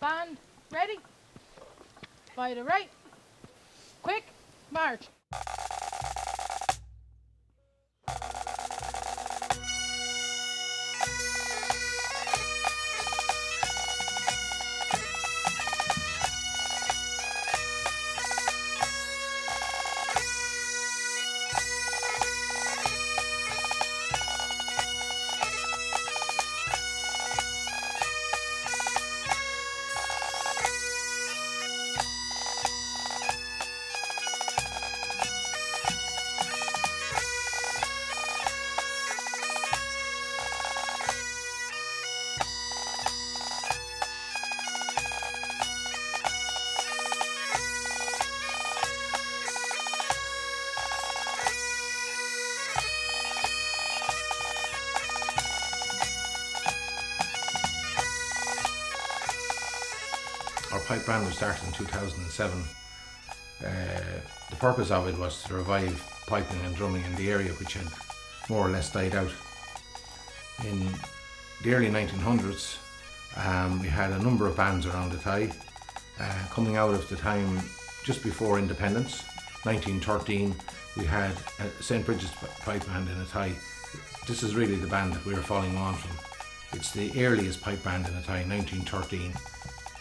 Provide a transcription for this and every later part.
Band, ready? By the right. Quick, march. Our pipe band was started in 2007. The purpose of it was to revive piping and drumming in the area, which had more or less died out. In the early 1900s, we had a number of bands around Athy, coming out of the time just before independence. 1913, we had St Brigids pipe band in Athy. This is really the band that we were following on from. It's the earliest pipe band in Athy, 1913.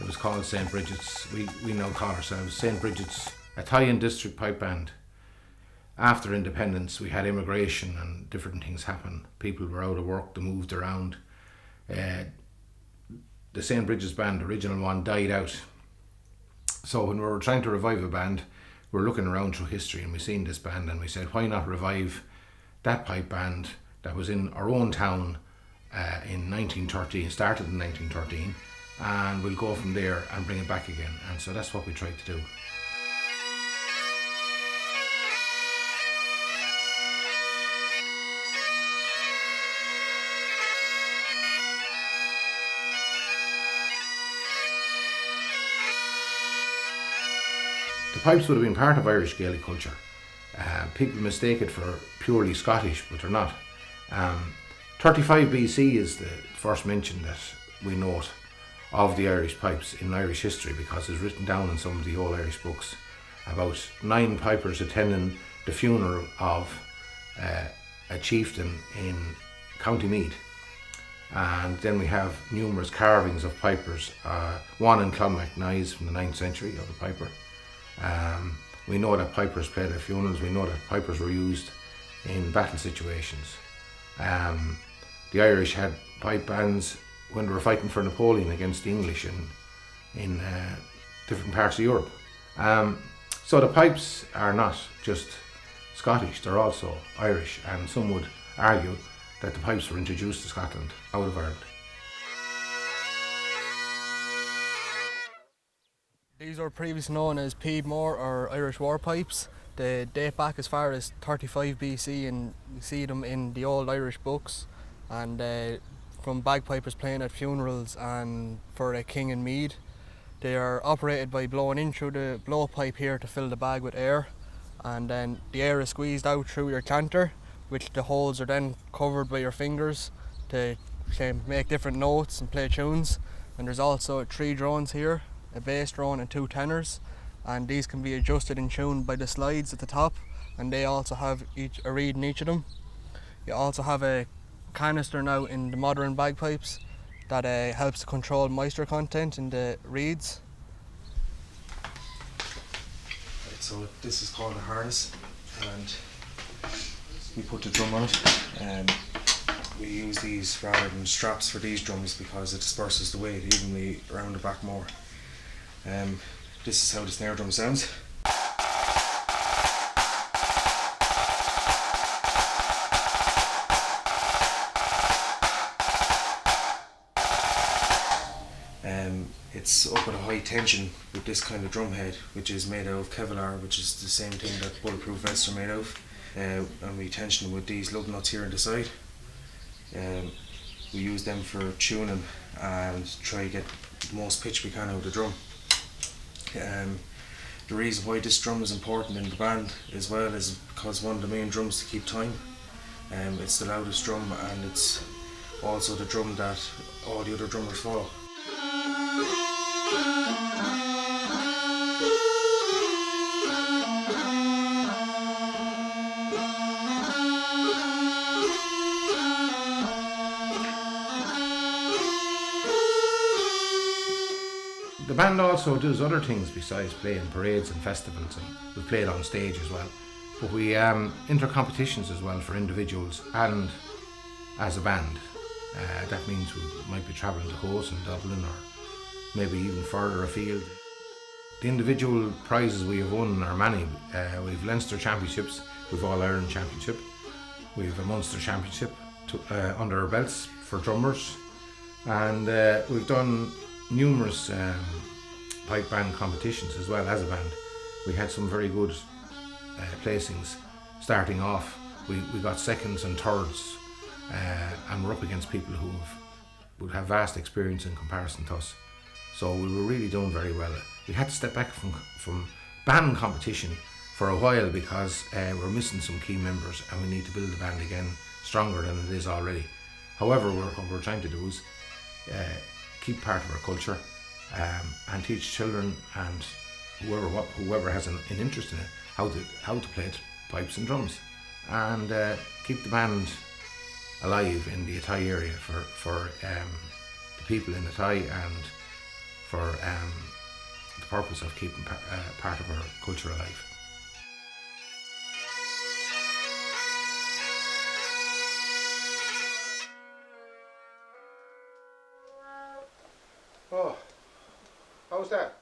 It was called St Brigids. We now call ourselves St Brigids Athy District Pipe Band. After independence, we had immigration and different things happen. People were out of work, they moved around. The St Brigids band, the original one, died out. So when we were trying to revive a band, we were looking around through history and we seen this band and we said, why not revive that pipe band that was in our own town in 1913, started in 1913, and we'll go from there and bring it back again. And so that's what we tried to do. The pipes would have been part of Irish Gaelic culture. People mistake it for purely Scottish, but they're not. 35 BC is the first mention that we note of the Irish pipes in Irish history, because it's written down in some of the old Irish books about 9 pipers attending the funeral of a chieftain in County Meath. And then we have numerous carvings of pipers, one in Clonmacnoise from the 9th century of the piper. We know that pipers played at funerals. We know that pipers were used in battle situations. The Irish had pipe bands when they were fighting for Napoleon against the English in different parts of Europe. So the pipes are not just Scottish, they're also Irish, and some would argue that the pipes were introduced to Scotland out of Ireland. These were previously known as Piedmore or Irish war pipes. They date back as far as 35 BC, and you see them in the old Irish books, and from bagpipers playing at funerals and for a king in Meath. They are operated by blowing in through the blowpipe here to fill the bag with air, and then the air is squeezed out through your chanter, which the holes are then covered by your fingers to make different notes and play tunes. And there's also 3 drones here, a bass drone and 2 tenors, and these can be adjusted and tuned by the slides at the top, and they also have a reed in each of them. You also have a canister now in the modern bagpipes that helps to control moisture content in the reeds. Right, so this is called a harness, and we put the drum on it. We use these rather than straps for these drums because it disperses the weight evenly around the back more. This is how the snare drum sounds. It's up at a high tension with this kind of drum head, which is made out of Kevlar, which is the same thing that bulletproof vests are made of. And we tension with these lug nuts here on the side. We use them for tuning and try to get the most pitch we can out of the drum. The reason why this drum is important in the band as well is because one of the main drums to keep time. It's the loudest drum, and it's also the drum that all the other drummers follow. The band also does other things besides playing parades and festivals, and we played on stage as well. But we enter competitions as well for individuals and as a band. That means we might be travelling to hosts in Dublin or maybe even further afield. The individual prizes we have won are many. We've Leinster Championships, we've All-Ireland Championship, we've a Munster Championship under our belts for drummers, and we've done numerous pipe band competitions as well as a band. We had some very good placings starting off. We got seconds and thirds, and we're up against people who would have vast experience in comparison to us. So we were really doing very well. We had to step back from band competition for a while because we're missing some key members and we need to build the band again stronger than it is already. However, what we're trying to do is keep part of our culture and teach children and whoever has an interest in it how to play pipes and drums, and keep the band alive in the Athy area for the people in Athy, and for the purpose of keeping part of our culture alive. Oh, how's that?